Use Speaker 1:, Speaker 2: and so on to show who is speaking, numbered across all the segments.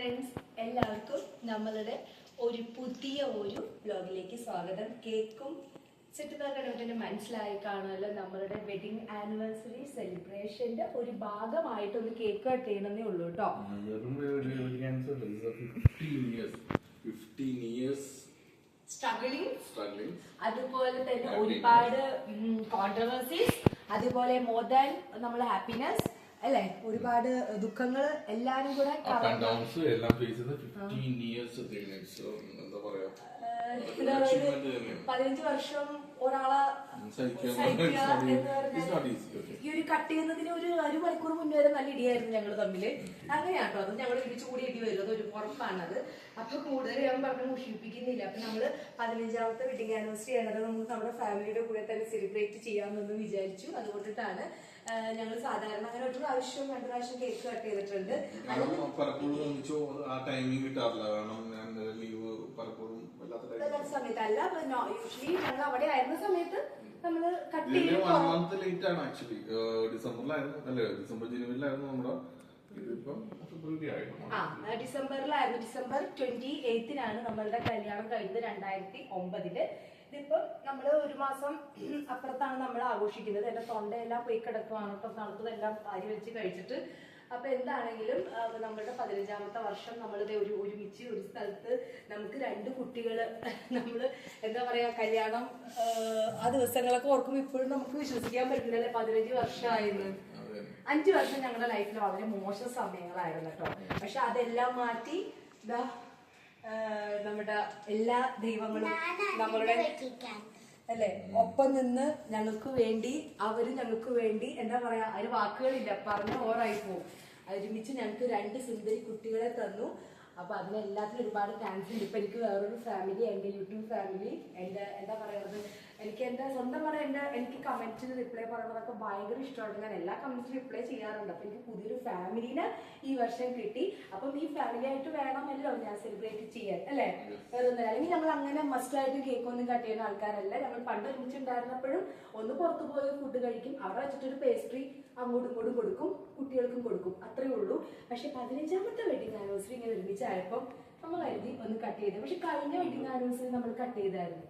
Speaker 1: Friends, എല്ലാവർക്കും നമ്മളുടെ ഒരു പുതിയ ഒരു വ്ലോഗിലേക്ക് സ്വാഗതം. കേക്കും ചുറ്റുപാടും മനസ്സിലായി കാണുമല്ലോ, നമ്മളുടെ വെഡിങ് ആനിവേഴ്സറി സെലിബ്രേഷന്റെ ഒരു ഭാഗമായിട്ടൊന്ന് കേക്ക് കട്ട് ചെയ്യണമെന്നേ ഉള്ളൂ കേട്ടോ. സ്ട്രഗിളിങ്, അതുപോലെ തന്നെ ഒരുപാട് കോൺട്രവേഴ്സീസ്, അതുപോലെ മോർ ദാൻ നമ്മൾ ഹാപ്പിനെസ് അല്ലെ, ഒരുപാട് ദുഃഖങ്ങൾ എല്ലാരും കൂടെ 15 വർഷം ഒരാളെ ഈ ഒരു കട്ട് ചെയ്യുന്നതിന് ഒരു മണിക്കൂർ മുന്നേ വരെ നല്ല ഇടിയായിരുന്നു ഞങ്ങൾ തമ്മില്. അങ്ങനെയാട്ടോ, അത് ഞങ്ങൾ ഇടിച്ചു കൂടി ഇടി വരും, അത് ഒരു ഉറപ്പാണത്. അപ്പൊ കൂടുതൽ ഞാൻ പറഞ്ഞ് മുഷിപ്പിക്കുന്നില്ല. അപ്പൊ നമ്മള് 15ാമത്തെ വെഡിങ് ആനിവേഴ്സറി ആണത് നമുക്ക് നമ്മുടെ ഫാമിലിയുടെ കൂടെ തന്നെ സെലിബ്രേറ്റ് ചെയ്യാമെന്ന് വിചാരിച്ചു. അതുകൊണ്ടിട്ടാണ് ഞങ്ങൾ സാധാരണ അങ്ങനെ ഒരു പ്രാവശ്യം 2 പ്രാവശ്യം കേക്ക് കട്ട് ചെയ്തിട്ടുണ്ട്. സമയത്ത് അല്ല, യൂഷ്വലി ഞങ്ങൾ അവിടെ ആയിരുന്ന സമയത്ത് നമ്മള് കട്ട് ഡിസംബറിലായിരുന്നു. ഡിസംബർ 28-നാണ് നമ്മളുടെ കല്യാണം കഴിഞ്ഞത് 2009. ഇതിപ്പം നമ്മള് ഒരു മാസം അപ്പുറത്താണ് നമ്മൾ ആഘോഷിക്കുന്നത്. എന്റെ തൊണ്ടയെല്ലാം പോയി കിടക്കുവാണ് കേട്ടോ, തണുത്തതെല്ലാം വാരി വെച്ച് കഴിച്ചിട്ട്. അപ്പൊ എന്താണെങ്കിലും നമ്മളുടെ 15ാമത്തെ വർഷം നമ്മളിത് ഒരുമിച്ച് ഒരു സ്ഥലത്ത് നമുക്ക് 2 കുട്ടികള്, നമ്മള് എന്താ പറയാ, കല്യാണം ആ ദിവസങ്ങളൊക്കെ ഓർക്കുമ്പോൾ ഇപ്പോഴും നമുക്ക് വിശ്വസിക്കാൻ പറ്റില്ലല്ലേ 15 വർഷമായിരുന്നു. 5 വർഷം ഞങ്ങളുടെ ലൈഫിൽ വളരെ മോശം സമയങ്ങളായിരുന്നു കേട്ടോ. പക്ഷെ അതെല്ലാം മാറ്റി നമ്മുടെ എല്ലാ ദൈവങ്ങളും നമ്മളുടെ അല്ലെ ഒപ്പം നിന്ന് ഞങ്ങൾക്ക് വേണ്ടി, അവര് ഞങ്ങൾക്ക് വേണ്ടി, എന്താ പറയാ, അതിന് വാക്കുകളില്ല, പറഞ്ഞ ഓറായി പോവും. ഒരുമിച്ച് ഞങ്ങൾക്ക് 2 സുന്ദരി കുട്ടികളെ തന്നു. അപ്പൊ അതിനെല്ലാത്തിനും ഒരുപാട് താങ്ക്സ് ഉണ്ട്. ഇപ്പൊ എനിക്ക് വേറൊരു ഫാമിലി, എന്റെ യൂട്യൂബ് ഫാമിലി, എന്റെ എന്താ പറയുന്നത്, എനിക്ക് എന്റെ സ്വന്തം പറയാൻ എനിക്ക് കമന്റിന് റിപ്ലൈ പറയുന്നതൊക്കെ ഭയങ്കര ഇഷ്ടമാണ്. ഞാൻ എല്ലാ കമന്റ്സിനും റിപ്ലൈ ചെയ്യാറുണ്ട്. അപ്പൊ എനിക്ക് പുതിയൊരു ഫാമിലിനെ ഈ വർഷം കിട്ടി. അപ്പം ഈ ഫാമിലി ആയിട്ട് വേണമല്ലോ ഞാൻ സെലിബ്രേറ്റ് ചെയ്യാൻ, അല്ലെ? വേറൊന്നും അല്ലെങ്കിൽ ഞങ്ങൾ അങ്ങനെ മസ്റ്റ് ആയിട്ട് കേക്ക് ഒന്നും കട്ട് ചെയ്യുന്ന ആൾക്കാരല്ല. ഞങ്ങൾ പണ്ട് ഒരുമിച്ചുണ്ടായിരുന്നപ്പോഴും ഒന്ന് പുറത്തു പോയി ഫുഡ് കഴിക്കും, അവിടെ വെച്ചിട്ടൊരു പേസ്ട്രി അങ്ങോട്ടും ഇങ്ങോട്ടും കൊടുക്കും, കുട്ടികൾക്കും കൊടുക്കും, അത്രേ ഉള്ളൂ. പക്ഷെ 15ാമത്തെ വെഡിങ് ആനിവേഴ്സറി ഇങ്ങനെ ഒരുമിച്ചായപ്പോൾ നമ്മൾ കരുതി ഒന്ന് കട്ട് ചെയ്ത്. പക്ഷെ കഴിഞ്ഞ വെഡിങ് ആനിവേഴ്സറി നമ്മൾ കട്ട് ചെയ്തായിരുന്നു.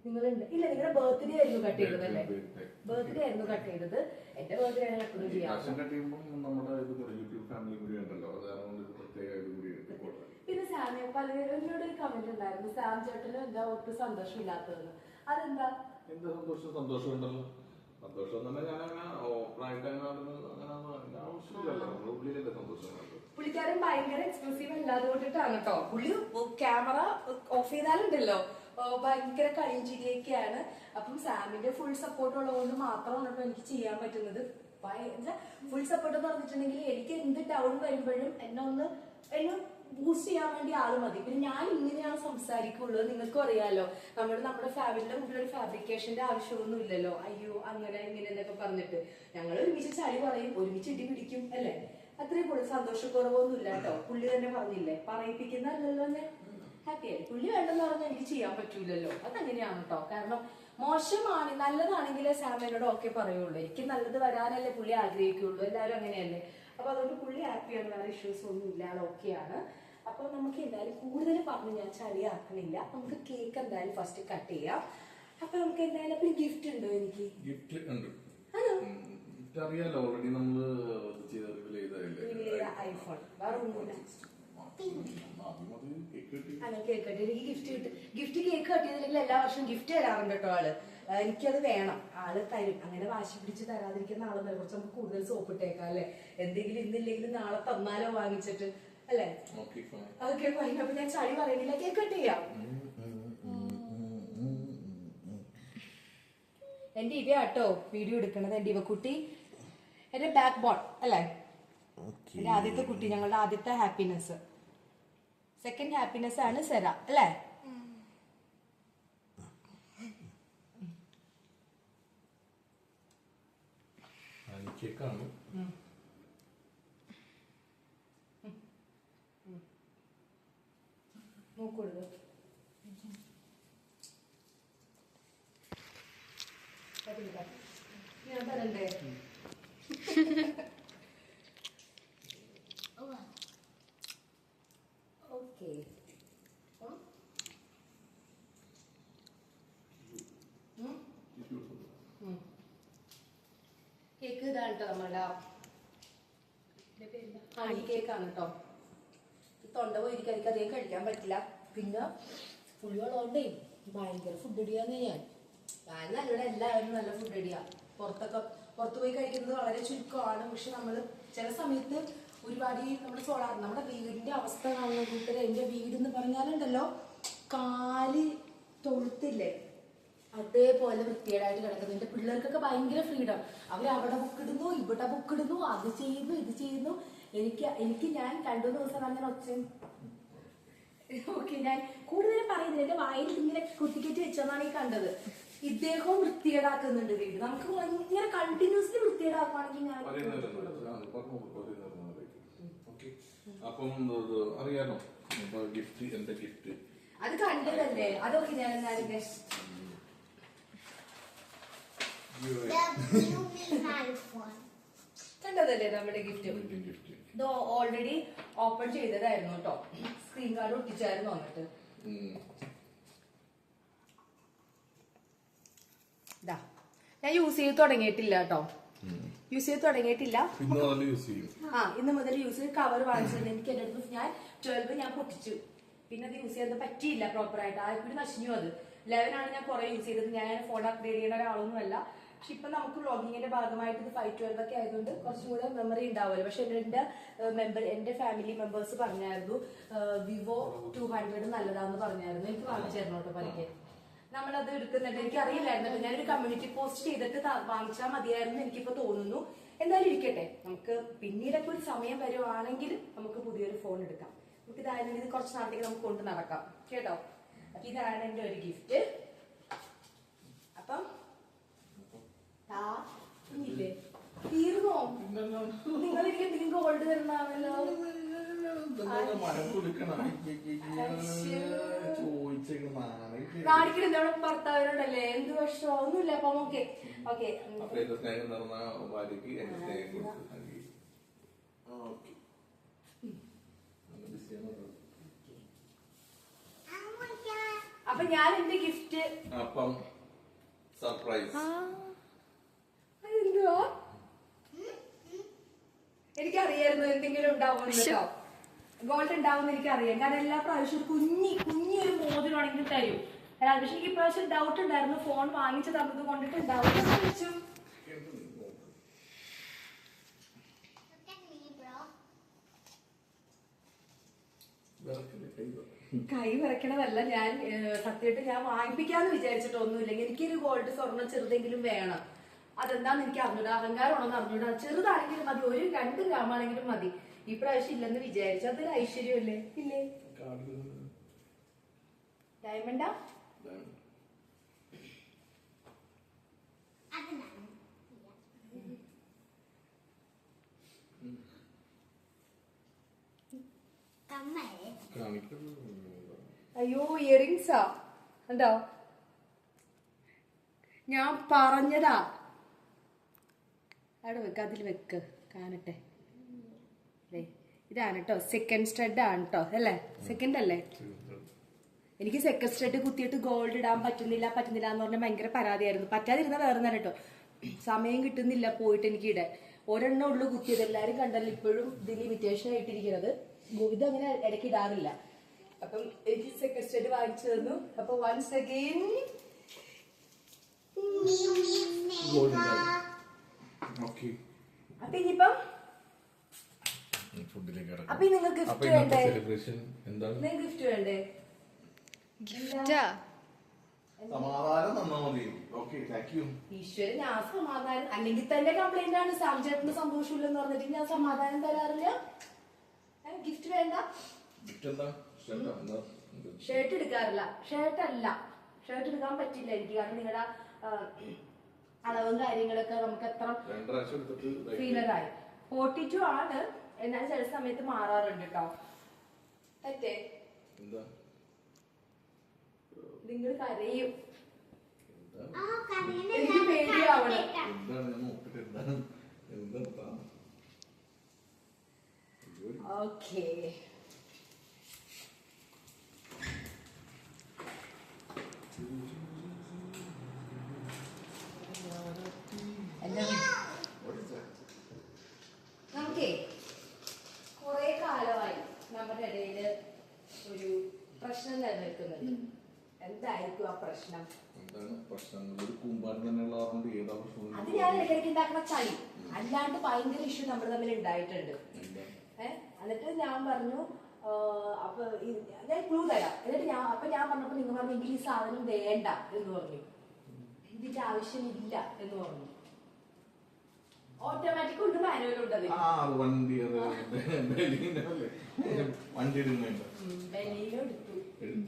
Speaker 1: നിങ്ങളുണ്ട് ഇല്ല, നിങ്ങളുടെ ബർത്ത്ഡേ ആയിരുന്നു കട്ട് ചെയ്തത് അല്ലേ? ബർത്ത്ഡേ ആയിരുന്നു കട്ട് ചെയ്തത്. എന്റെ ബർത്ത്ഡേ ആണ് എപ്പോഴും ചെയ്യാം. പിന്നെ സാമിയ പലരോട് ഒരു കമന്റ് ഉണ്ടായിരുന്നു, സാം ചേട്ടന് എന്താ ഒട്ടും സന്തോഷം ഇല്ലാത്തതെന്ന്. അതെന്താ?
Speaker 2: സന്തോഷം ഉണ്ടല്ലോ. സന്തോഷം തന്നെ ഞാനങ്ങനെ
Speaker 1: പുള്ളിക്കാരൻ ഭയങ്കര എക്സ്പ്രസീവ് അല്ലാതെ കൊണ്ടിട്ടാണ് കേട്ടോ. പുള്ളി ക്യാമറ ഓഫ് ചെയ്താലുണ്ടല്ലോ ഭയങ്കര കളിയും ചിരിയൊക്കെയാണ്. അപ്പം സാമിന്റെ ഫുൾ സപ്പോർട്ട് ഉള്ളതുകൊണ്ട് മാത്രമാണ് കേട്ടോ എനിക്ക് ചെയ്യാൻ പറ്റുന്നത്. ഫുൾ സപ്പോർട്ട് എന്ന് പറഞ്ഞിട്ടുണ്ടെങ്കിൽ എനിക്ക് എന്ത് ഡൗൺ വരുമ്പോഴും എന്നെ ബൂസ്റ്റ് ചെയ്യാൻ വേണ്ടി ആള് മതി. പിന്നെ ഞാൻ ഇങ്ങനെയാണ് സംസാരിക്കുള്ളൂ, നിങ്ങൾക്കും അറിയാലോ. നമ്മുടെ ഫാമിലിയുടെ മുമ്പിൽ ഒരു ഫാബ്രിക്കേഷന്റെ ആവശ്യമൊന്നും ഇല്ലല്ലോ. അയ്യോ അങ്ങനെ ഇങ്ങനെ എന്നൊക്കെ പറഞ്ഞിട്ട് ഞങ്ങൾ ഒരുമിച്ച് ചളി പറയും, ഒരുമിച്ച് ഇടി പിടിക്കും, അല്ലെ? അത്രയും കൂടുതൽ സന്തോഷക്കുറവൊന്നും ഇല്ല കേട്ടോ. പുള്ളി തന്നെ പറഞ്ഞില്ലേ, പറയിപ്പിക്കുന്നല്ലോ. ഞാൻ ഹാപ്പിയായി. പുള്ളി വേണ്ടെന്ന് പറഞ്ഞാൽ എനിക്ക് ചെയ്യാൻ പറ്റൂലല്ലോ. അതങ്ങനെയാണ് കേട്ടോ. കാരണം മോശമാണ്, നല്ലതാണെങ്കിലേ സാമിനോട് ഓക്കെ പറയുള്ളൂ. എനിക്ക് നല്ലത് വരാനല്ലേ പുള്ളി ആഗ്രഹിക്കുള്ളൂ. എല്ലാവരും അങ്ങനെയല്ലേ. അപ്പൊ അതുകൊണ്ട് പുള്ളി ഹാപ്പിയാണ്, വേറെ ഇഷ്യൂസ് ഒന്നും ഇല്ലാതെ ഓക്കെയാണ്. അപ്പൊ നമുക്ക് എന്തായാലും കൂടുതൽ പറഞ്ഞ് ഞാൻ ചളിയാക്കണില്ല. നമുക്ക് കേക്ക് എന്തായാലും ഫസ്റ്റ് കട്ട് ചെയ്യാം. അപ്പൊ നമുക്ക് എന്തായാലും ഗിഫ്റ്റ് ഉണ്ടോ? എനിക്ക്
Speaker 2: ഗിഫ്റ്റ് ഉണ്ട്, അറിയാലോ. ഓൾറെഡി നമ്മള്
Speaker 1: ഐഫോൺ വേറെ ഒന്നുമില്ല. ഗിഫ്റ്റ് കേക്ക് കട്ട് ചെയ്തില്ലെങ്കിൽ എല്ലാ വർഷവും ഗിഫ്റ്റ് തരാറുണ്ട് കേട്ടോ ആള്. എനിക്കത് വേണം, ആള് തരും. അങ്ങനെ വാശി പിടിച്ച് തരാതിരിക്കുന്ന ആളൊന്നും. കുറച്ച് നമുക്ക് കൂടുതൽ സോപ്പിട്ടേക്കാം, അല്ലെ? എന്തെങ്കിലും ഇന്നില്ലെങ്കിലും നാളെ തന്നാലോ വാങ്ങിച്ചിട്ട്, അല്ലെ? Okay fine. അപ്പൊ ഞാൻ ചളി പറയുന്നില്ല, കേക്ക് കട്ട് ചെയ്യാം. എന്റെ ഇവയാട്ടോ വീഡിയോ എടുക്കണത്, എന്റെ ഇവക്കുട്ടി, എന്റെ ബാക്ക് ബോൺ, അല്ലെ? എന്റെ ആദ്യത്തെ കുട്ടി, ഞങ്ങളുടെ ആദ്യത്തെ ഹാപ്പിനെസ്. സെക്കൻഡ് ഹാപ്പിനെസ് ആണ് സെറ, അല്ലേ? മൂക്കൊടുക ഞാൻ പറയണ്ടേ? കേക്ക് ഇതാണ് കേട്ടോ നമ്മളുടെ ഹണി കേക്കാണ് കേട്ടോ. തൊണ്ട പോയിരിക്കാൻ എനിക്ക് അധികം കഴിക്കാൻ പറ്റില്ല. പിന്നെ പുള്ളിയുള്ളതുകൊണ്ടേ ഭയങ്കര ഫുഡ് അടിയാന്ന് ഞാൻ നല്ലോണം എല്ലാവരും നല്ല ഫുഡ് അടിയാ. പുറത്തു പോയി കഴിക്കുന്നത് വളരെ ചുരുക്കമാണ്. പക്ഷെ നമ്മള് ചില സമയത്ത് ഒരുപാട് നമ്മുടെ വീടിന്റെ അവസ്ഥ കാണുന്ന കൂട്ടര് എന്റെ വീട് എന്ന് പറഞ്ഞാലുണ്ടല്ലോ കാല് തൊഴുത്തില്ലേ അതേപോലെ വൃത്തികേടായിട്ട് കിടക്കുന്നത്. എന്റെ പിള്ളേർക്കൊക്കെ ഭയങ്കര ഫ്രീഡം. അവരവിടെ ബുക്കിടുന്നു, ഇവിടെ ബുക്കിടുന്നു, അത് ചെയ്യുന്നു, ഇത് ചെയ്യുന്നു. എനിക്ക് ഞാൻ 2 ദിവസം അങ്ങനെ ഒച്ചയും ഞാൻ കൂടുതലും പറയുന്നില്ല. എന്റെ വായിൽ ഇങ്ങനെ കുത്തിക്കെട്ടി വെച്ചെന്നാണ് ഈ കണ്ടത്. ഇദ്ദേഹവും വൃത്തികേടാക്കുന്നുണ്ട് വീട്. നമുക്ക് ഇങ്ങനെ കണ്ടിന്യൂസ്ലി വൃത്തികേടാക്കുകയാണെങ്കിൽ ഞാൻ
Speaker 2: അപ്പം അറിയാലോ ഗിഫ്റ്റ് എന്റെ ഗിഫ്റ്റ്
Speaker 1: അത് കണ്ടതല്ലേ. അതൊക്കെ ഞാൻ എന്നാലും കണ്ടതല്ലേ നമ്മുടെ ഗിഫ്റ്റ്. ഇത് ഓൾറെഡി ഓപ്പൺ ചെയ്തതായിരുന്നു കേട്ടോ. സ്ക്രീൻ കാർഡ് ഒട്ടിച്ചായിരുന്നു വന്നിട്ട്. ഞാൻ യൂസ് ചെയ്ത് തുടങ്ങിയിട്ടില്ല കേട്ടോ. യൂസ് ചെയ്ത് തുടങ്ങിയിട്ടില്ല. ഇന്ന് മുതൽ യൂസ് ചെയ്ത് കവർ വാങ്ങിച്ചിട്ടുണ്ട്. എനിക്ക് എന്റെ അടുത്ത് ഞാൻ 12 ഞാൻ പൊട്ടിച്ചു. പിന്നെ അത് യൂസ് ചെയ്യാൻ പറ്റിയില്ല പ്രോപ്പറായിട്ട്. ആയിക്കൂടി നശിഞ്ഞു. അത് 11 ആണ് ഞാൻ കുറെ യൂസ് ചെയ്തത്. ഞാൻ ഫോൺ അപ്ഗ്രേഡ് ചെയ്യുന്ന ഒരാളൊന്നുമല്ല. പക്ഷെ ഇപ്പൊ നമുക്ക് വ്ളോഗിങ്ങിന്റെ ഭാഗമായിട്ട് ഇത് 512 ഒക്കെ ആയതുകൊണ്ട് കുറച്ചും കൂടെ മെമ്മറി ഉണ്ടാവുമല്ലോ. പക്ഷെ എന്റെ ഫാമിലി മെമ്പേഴ്സ് പറഞ്ഞായിരുന്നു വിവോ 200 നല്ലതാന്ന് പറഞ്ഞായിരുന്നു. എനിക്ക് വാങ്ങിച്ചു തരണം കേട്ടോ പലക്കെ. നമ്മളത് എടുക്കുന്നുണ്ട്. എനിക്ക് അറിയില്ലായിരുന്നു. ഞാനൊരു കമ്മ്യൂണിറ്റി പോസ്റ്റ് ചെയ്തിട്ട് വാങ്ങിച്ചാൽ മതിയായിരുന്നു എനിക്കിപ്പോ തോന്നുന്നു. എന്തായാലും ഇരിക്കട്ടെ, നമുക്ക് പിന്നീടൊക്കെ ഒരു സമയം വരുവാണെങ്കിൽ നമുക്ക് പുതിയൊരു ഫോൺ എടുക്കാം. നമുക്ക് ഇതായാലും ഇത് കുറച്ച് നാളത്തേക്ക് നമുക്ക് കൊണ്ട് നടക്കാം കേട്ടോ. അപ്പൊ ഇതാണ് എന്റെ ഒരു ഗിഫ്റ്റ്. അപ്പം ഇല്ലേ തീർന്നോ? നിങ്ങൾ എനിക്ക് എന്തെങ്കിലും ഗോൾഡ് തരുന്നതാണല്ലോ. കാണിക്കണ ഭർത്താവിനോടല്ലേ? എന്ത് വർഷം ഒന്നുമില്ല. അപ്പം ഓക്കെ ഓക്കെ അപ്പൊ ഞാൻ എന്റെ ഗിഫ്റ്റ്
Speaker 2: അപ്പം സർപ്രൈസ്.
Speaker 1: എന്തുവാ? എനിക്കറിയായിരുന്നു എന്തെങ്കിലും ഉണ്ടാവുമെന്ന് കേട്ടോ. ഗോൾഡ് ഉണ്ടാവുമെന്ന് എനിക്കറിയാം. കാരണം എല്ലാ പ്രാവശ്യവും കുഞ്ഞൊരു മോതിരാണെങ്കിലും തരും. പക്ഷെ എനിക്ക് ഇപ്രാവശ്യം ഡൗട്ട് ഉണ്ടായിരുന്നു. ഫോൺ വാങ്ങിച്ചു തന്നത് കൊണ്ടിട്ട് ഉണ്ടാവും. കൈ വിറയ്ക്കണതല്ല. ഞാൻ സത്യമായിട്ട് ഞാൻ വാങ്ങിപ്പിക്കാന്ന് വിചാരിച്ചിട്ടൊന്നുമില്ലെങ്കിൽ എനിക്കൊരു ഗോൾഡ് സ്വർണ്ണം ചെറുതെങ്കിലും വേണം. അതെന്താന്ന് എനിക്ക് അറിഞ്ഞൂടാ. അഹങ്കാരമാണെന്ന് അറിഞ്ഞൂടാ. ചെറുതാണെങ്കിലും മതി, 1-2 ഗ്രാമാണെങ്കിലും മതി. ഈ പ്രാവശ്യം ഇല്ലെന്ന് വിചാരിച്ചു. അതൊരു ഐശ്വര്യമല്ലേ? ഇല്ലേ? ഡയമണ്ടാ? അയ്യോ ഇയറിങ്സാ. ഉണ്ടോ? ഞാൻ പറഞ്ഞതാ. അവിടെ വെക്ക, അതിൽ വെക്ക് കാണട്ടെ. ഇതാണ് കേട്ടോ സെക്കൻഡ് സ്റ്റഡ് ആണ് കേട്ടോ. അല്ലേ? സെക്കൻഡ് അല്ലേ? എനിക്ക് സെക്കൻഡ് സ്റ്റഡ് കുത്തിയിട്ട് ഗോൾഡ് ഇടാൻ പറ്റുന്നില്ല എന്ന് പറഞ്ഞാൽ ഭയങ്കര പരാതിയായിരുന്നു. പറ്റാതിരുന്ന വേറെ തന്നെ കേട്ടോ. സമയം കിട്ടുന്നില്ല പോയിട്ട് എനിക്ക് ഇടാൻ. ഒരെണ്ണം ഉള്ളു കുത്തിയത്. എല്ലാരും കണ്ടല്ലോ ഇപ്പോഴും ഇതിൽ ലിമിറ്റേഷൻ ആയിട്ടിരിക്കുന്നത്. ഇതങ്ങനെ ഇടയ്ക്ക് ഇടാറില്ല. അപ്പം എനിക്ക് സെക്കൻഡ് സ്റ്റഡ് വാങ്ങിച്ചു തന്നു. അപ്പൊ വൺസ് അഗെയിൻ അപ്പൊ ഇനിയിപ്പം അപ്പൊ നിങ്ങൾക്ക് ഗിഫ്റ്റ് വേണ്ടേ? ഗിഫ്റ്റ് വേണ്ടേ? ഈശ്വരൻ, ഞാൻ സമാധാനം അല്ലെങ്കിൽ തന്നെ കംപ്ലൈന്റ് ആണ്. സാംചേട്ടന് സന്തോഷമില്ലെന്ന് പറഞ്ഞിട്ട് ഞാൻ സമാധാനം തരാറില്ല. ഗിഫ്റ്റ് വേണ്ട. ഷർട്ട് എടുക്കാറില്ല. ഷർട്ട് എടുക്കാൻ പറ്റില്ല എനിക്ക്. കാരണം നിങ്ങളുടെ അളവും കാര്യങ്ങളൊക്കെ നമുക്ക് എത്ര ഫീലറായി. 42 ആണ്. എന്നാലും ചില സമയത്ത് മാറാറുണ്ട് കേട്ടോ. പറ്റേ? നിങ്ങൾ കരയും. എനിക്ക് പേടിയാവണം. ഓക്കേ. എന്തായിരിക്കും ആ പ്രശ്നം?
Speaker 2: എന്താണ് പ്രശ്നങ്ങൾ? ഒരു കൂമ്പാരം തന്നെയുള്ള ഓർമ്മ ഏതാ പ്രശ്നം?
Speaker 1: അത് ഞാൻ ഇടയ്ക്കിടയ്ക്ക് ഉണ്ടാക്കുന്ന ചളി, അല്ലാണ്ട് ഭയങ്കര ഇഷ്യൂ നമ്മൾ തമ്മിൽ ഉണ്ടായിട്ടുണ്ട്. എന്നിട്ട് ഞാൻ പറഞ്ഞു അപ്പൊ ഞാൻ ക്ലൂ തരാം. എന്നിട്ട് ഞാൻ പറഞ്ഞപ്പോ നിങ്ങൾ പറഞ്ഞു എനിക്ക് ഈ സാധനം വേണ്ട എന്ന് പറഞ്ഞു, ഇതിന്റെ ആവശ്യമില്ല എന്ന് പറഞ്ഞു. ഓട്ടോമാറ്റിക് ഉണ്ട്, മാനുവൽ ഉണ്ട്.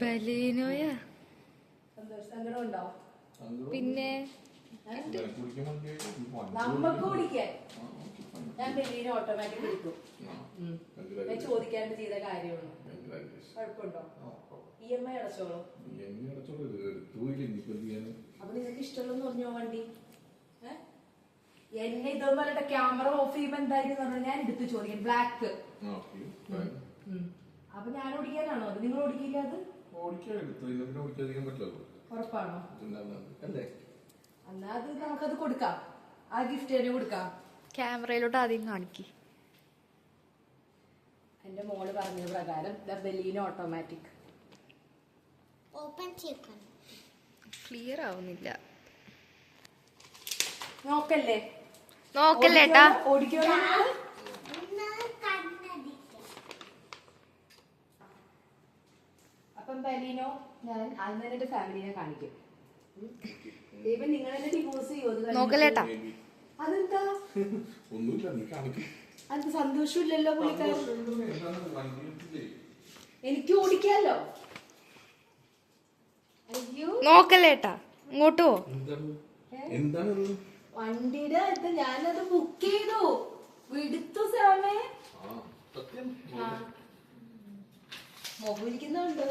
Speaker 3: ബലീനോയാ?
Speaker 1: സങ്കടം ഉണ്ടോ?
Speaker 3: പിന്നെ
Speaker 1: നമ്മക്ക് ഓടിക്കാൻ ഞാൻ ബലീനോ ഓട്ടോമാറ്റിക് എടുക്കും. ഞാൻ ചോദിക്കാണ്ട് ചെയ്ത കാര്യമാണ്. കുഴപ്പമുണ്ടോ? EMI അടച്ചോളൂ. അപ്പൊ നിങ്ങൾക്ക് ഇഷ്ടമുള്ളതെന്ന് പറഞ്ഞോ വണ്ടി. എന്നെ ഇതൊന്നും ക്യാമറ ഓഫ് ചെയ്യുമ്പോ എന്തായാലും പറഞ്ഞാൽ ഞാൻ എടുത്ത് ചോദിക്കാം. ബ്ലാക്ക്. അപ്പൊ ഞാൻ ഓടിക്കാനാണോ അത്? നിങ്ങൾ ഓടിക്കില്ല അത്? ഉറപ്പാണോ? എന്നാ അത് നമുക്കത് കൊടുക്കാം, ആ ഗിഫ്റ്റ് തന്നെ കൊടുക്കാം.
Speaker 3: ക്യാമറയിലോട്ട് ആദ്യം കാണിക്ക്.
Speaker 1: എന്റെ മോള് പറഞ്ഞ പ്രകാരം ബലീനോ ഓട്ടോമാറ്റിക്.
Speaker 4: ഓപ്പൺ ചെയ്യണം.
Speaker 3: ക്ലിയർ ആവുന്നില്ല.
Speaker 1: നോക്കല്ലേ
Speaker 3: നോക്കല്ലേട്ടാ.
Speaker 1: ഓടിക്കോ. അപ്പം ബലീനോ ഞാൻ അന്ന് എന്റെ ഫാമിലിനെ കാണിക്കും. ദൈവം നിങ്ങളെന്നെ ഡിവോഴ്സ് ചെയ്യോ?
Speaker 3: നോക്കല്ലേട്ടാ.
Speaker 1: അതെന്താ? അത് സന്തോഷമില്ലല്ലോ പുള്ളിക്കാരൻ. എനിക്ക് ഓടിക്കാലോ. അയ്യോ
Speaker 3: നോക്കല്ലേട്ടാ, ഇങ്ങോട്ട് പോ.
Speaker 1: വണ്ടിയുടെ ഇത് ഞാനത് ബുക്ക് ചെയ്തു, വിടുത്തു സാമേ. മൊബൈലിക്കുന്നുണ്ട്.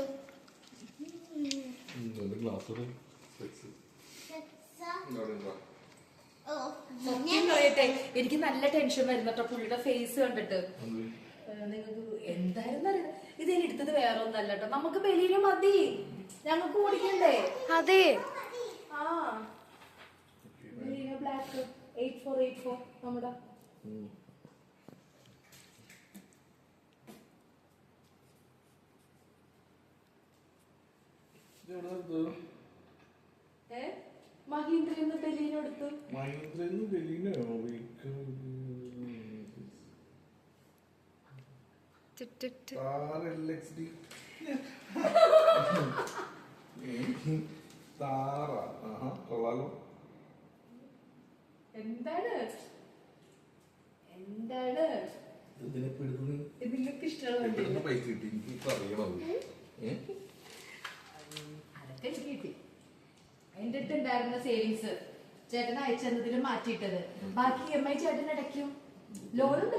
Speaker 1: സത്യം പറയട്ടെ, എനിക്ക് നല്ല ടെൻഷൻ വരുന്നട്ടോ പുള്ളിയുടെ ഫേസ് കണ്ടിട്ട്. നിങ്ങൾക്ക് എന്തായാലും അറിയാം, ഇത് ഇനി എടുത്തത് വേറെ ഒന്നല്ല കേട്ടോ. നമുക്ക് ബലീനോ മതി, ഞങ്ങൾക്ക് ഓടിക്കണ്ടേ?
Speaker 3: അതെ.
Speaker 1: ആ ബലീനോ ബ്ലാക്ക് 8484 നമ്മുടെ. മഹീന്ദ്രന്ന് ബലീനോ എടുത്തു. എന്താണ് എന്താണ് ഇതിലേക്ക് ഇഷ്ടമുള്ള അതൊക്കെ എനിക്ക് കിട്ടി. എന്റെ അടുത്ത് ഉണ്ടായിരുന്ന സേവിങ്സ് ചേട്ടൻ അയച്ചതിൽ മാറ്റിയിട്ടത്. ബാക്കി EMI ചേട്ടൻ അടയ്ക്കും. ലോണുണ്ട്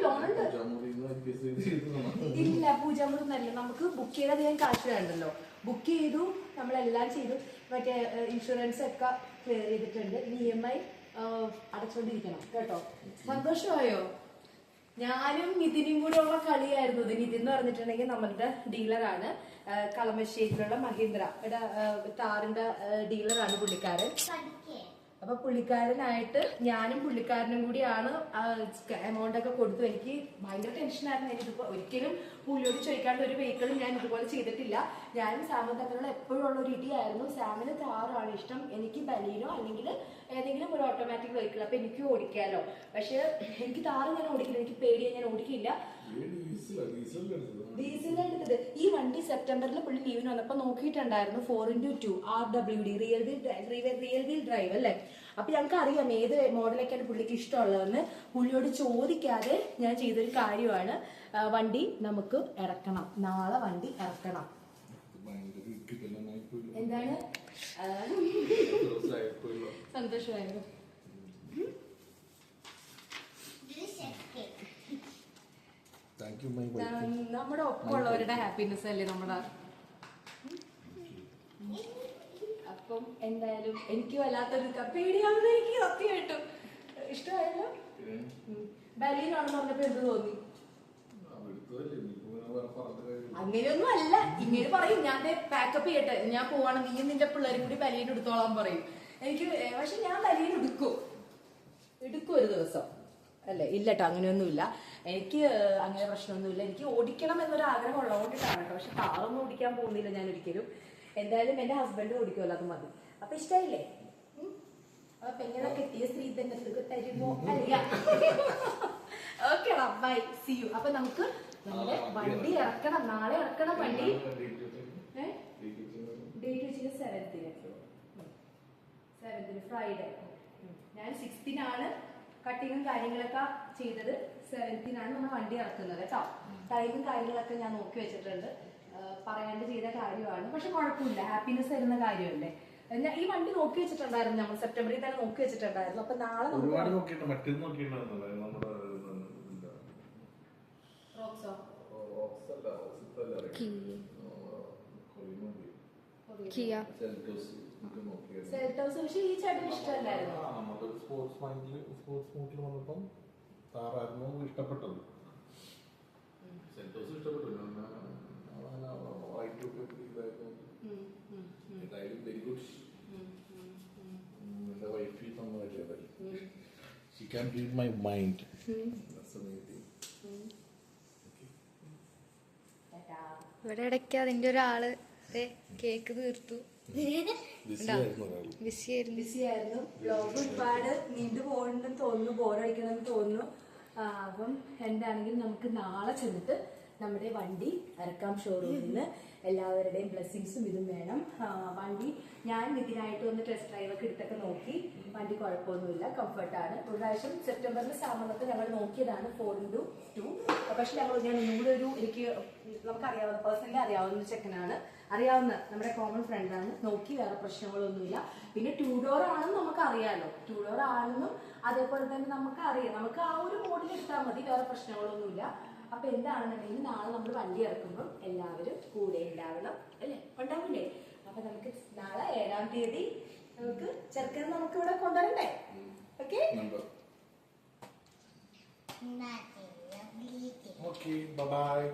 Speaker 1: ഇല്ല, പൂജാമുറിന്നല്ല. നമുക്ക് ബുക്ക് ചെയ്ത് അധികം കാശ് വേണ്ടല്ലോ. ബുക്ക് ചെയ്തു, നമ്മളെല്ലാം ചെയ്തു. മറ്റേ ഇൻഷുറൻസ് ഒക്കെ ക്ലിയർ ചെയ്തിട്ടുണ്ട്. EMI അടച്ചോണ്ടിരിക്കണം കേട്ടോ. സന്തോഷമായോ? ഞാനും നിതിനും കൂടെ ഉള്ള കളിയായിരുന്നു ഇത്. നിതിൻ എന്ന് പറഞ്ഞിട്ടുണ്ടെങ്കിൽ നമ്മളുടെ ഡീലറാണ്, കളമശ്ശേരിയിലുള്ള മഹീന്ദ്ര താറിന്റെ ഡീലറാണ് പുള്ളിക്കാരൻ. അപ്പൊ പുള്ളിക്കാരനായിട്ട് ഞാനും പുള്ളിക്കാരനും കൂടിയാണ് എമൗണ്ട് ഒക്കെ കൊടുത്തു. എനിക്ക് ഭയങ്കര ടെൻഷനായിരുന്നു. എനിക്കിപ്പോ ഒരിക്കലും പുള്ളിയോട് ചോദിക്കാണ്ട് ഒരു വെഹിക്കിളും ഞാൻ ഇതുപോലെ ചെയ്തിട്ടില്ല. ഞാനും സാമും തമ്മിലുള്ള എപ്പോഴും ഉള്ള ഒരു ഇടിയായിരുന്നു. സാമിന് താറാണ് ഇഷ്ടം, എനിക്ക് ബലീനോ അല്ലെങ്കിൽ ഏതെങ്കിലും ഒരു ഓട്ടോമാറ്റിക് വെഹിക്കിൾ. അപ്പൊ എനിക്ക് ഓടിക്കാലോ. പക്ഷെ എനിക്ക് താറ് ഞാൻ ഓടിക്കില്ല, എനിക്ക് പേടിയാ, ഞാൻ ഓടിക്കില്ല. ഡീസലെടുത്തത് ഈ വണ്ടി സെപ്റ്റംബറിൽ പുള്ളി ലീവിന് വന്നപ്പോ നോക്കിയിട്ടുണ്ടായിരുന്നു. 4x2 RWD real wheel drive അല്ലേ. അപ്പൊ ഞങ്ങൾക്ക് അറിയാം ഏത് മോഡലൊക്കെയാണ് പുള്ളിക്ക് ഇഷ്ടമുള്ളതെന്ന്. പുള്ളിയോട് ചോദിക്കാതെ ഞാൻ ചെയ്തൊരു കാര്യമാണ്. വണ്ടി നമുക്ക് ഇറക്കണം, നാളെ വണ്ടി ഇറക്കണം. എന്താണ് സന്തോഷമായിരുന്നു. നമ്മുടെ ഒപ്പമുള്ളവരുടെ ഹാപ്പിനെസ് അല്ലേ നമ്മുടെ. അപ്പം എന്തായാലും എനിക്ക് വല്ലാത്തൊരു പേടിയാവുന്ന എനിക്ക് സത്യമായിട്ടും ഇഷ്ടമായല്ലോ. ബലീനാണെന്ന് പറഞ്ഞപ്പോ എന്ത് തോന്നി? അങ്ങനെയൊന്നും അല്ല, ഇങ്ങനെ പറയും ഞാൻ പാക്കപ്പ് ചെയ്യട്ടെ, ഞാൻ പോവാണ്, നീയും നിന്റെ പിള്ളേരും കൂടി ബലീൻ എടുത്തോളാൻ പറയും എനിക്ക്. പക്ഷെ ഞാൻ ബലീൻ എടുക്കും ഒരു ദിവസം അല്ലേ. ഇല്ലട്ടോ, അങ്ങനെയൊന്നുമില്ല. എനിക്ക് അങ്ങനെ പ്രശ്നമൊന്നുമില്ല. എനിക്ക് ഓടിക്കണം എന്നൊരു ആഗ്രഹം ഉള്ളതുകൊണ്ടിട്ടാണ് കേട്ടോ. പക്ഷെ കാറൊന്നും ഓടിക്കാൻ പോകുന്നില്ല ഞാൻ ഒരിക്കലും. എന്തായാലും എന്റെ ഹസ്ബൻഡ് ഓടിക്കുമല്ലോ, അത് മതി. അപ്പൊ ഇഷ്ടായില്ലേ? അപ്പൊ എങ്ങനെ കെട്ടിയ സ്ത്രീ തന്നെ തരുമോ അറിയാ. Okay bye, see you. അപ്പൊ നമുക്ക് നമ്മുടെ വണ്ടി ഇറക്കണം, നാളെ ഇറക്കണം വണ്ടി. ഡേറ്റ് വെച്ചിട്ട് 7th ഫ്രൈഡേ. ഞാൻ 6th കട്ടിങ്ങും കാര്യങ്ങളൊക്കെ ചെയ്തത്. 7th നമ്മൾ വണ്ടി ഇറക്കുന്നത് കേട്ടോ. ടൈമും കാര്യങ്ങളൊക്കെ ഞാൻ നോക്കി വെച്ചിട്ടുണ്ട്. പറയാണ്ട് ചെയ്ത കാര്യമാണ്, പക്ഷെ കുഴപ്പമില്ല, ഹാപ്പിനെസ് തരുന്ന കാര്യമല്ലേ. ഞാൻ ഈ വണ്ടി നോക്കി വെച്ചിട്ടുണ്ടായിരുന്നു, നമ്മൾ സെപ്റ്റംബറിൽ തന്നെ നോക്കി വെച്ചിട്ടുണ്ടായിരുന്നു. അപ്പൊ നാളെ
Speaker 3: കിയ
Speaker 1: സെൽറ്റോസ്, പക്ഷെ ഈ ചേട്ടന് ഇഷ്ടമല്ലായിരുന്നു.
Speaker 2: സ്പോർട്സ് മൂട്ടിൽ വന്നപ്പം താറായിരുന്നു ഇഷ്ടപ്പെട്ടത്. സെൽറ്റോസ് ഇഷ്ടപ്പെട്ടു. Very good. എന്റെ wife she can read my mind. That's amazing.
Speaker 3: ഇവിടെ ഇടയ്ക്ക് അതിന്റെ ഒരാള് കേക്ക് തീർത്തു.
Speaker 1: ബിസിയായിരുന്നു. വ്ലോഗ് ഒരുപാട് നീണ്ടു പോകണമെന്ന് തോന്നുന്നു, ബോറടിക്കണമെന്ന് തോന്നുന്നു. അപ്പം എന്താണെങ്കിലും നമുക്ക് നാളെ ചെന്നിട്ട് നമ്മുടെ വണ്ടി ഇറക്കാം ഷോറൂമിൽ നിന്ന്. എല്ലാവരുടെയും ബ്ലെസ്സിങ്സും ഇതും വേണം. വണ്ടി ഞാൻ നിതിനായിട്ട് ഒന്ന് ടെസ്റ്റ് ഡ്രൈവൊക്കെ എടുത്തൊക്കെ നോക്കി. വണ്ടി കുഴപ്പമൊന്നുമില്ല, കംഫർട്ടാണ്. ഒരു പ്രാവശ്യം സെപ്റ്റംബറിൽ സാമനത്ത് ഞങ്ങൾ നോക്കിയതാണ് 4x2. പക്ഷെ ഞാൻ ഒന്നുകൂടെ എനിക്ക് നമുക്കറിയാവുന്ന, പേഴ്സണലി അറിയാവുന്ന ചെക്കനാണ്, അറിയാവുന്ന നമ്മുടെ കോമൺ ഫ്രണ്ടാണ്. നോക്കി, വേറെ പ്രശ്നങ്ങളൊന്നുമില്ല. പിന്നെ 2 ഡോർ ആണെന്ന് നമുക്ക് അറിയാലോ, 2 ഡോർ ആണെന്നും അതേപോലെ തന്നെ നമുക്ക് അറിയാം. നമുക്ക് ആ ഒരു മോഡിൽ എടുത്താൽ മതി, വേറെ പ്രശ്നങ്ങളൊന്നുമില്ല. അപ്പൊ എന്താണെന്നുണ്ടെങ്കിൽ നാളെ നമ്മൾ വണ്ടി ഇറക്കുമ്പോൾ എല്ലാവരും കൂടെ ഉണ്ടാവണം അല്ലേ? ഉണ്ടാവില്ലേ? അപ്പൊ നമുക്ക് നാളെ 7ാം തീയതി നമുക്ക് ചെറുക്കൻ നമുക്ക് ഇവിടെ കൊണ്ടുവരണ്ടേ? Okay,
Speaker 2: Okay, bye-bye.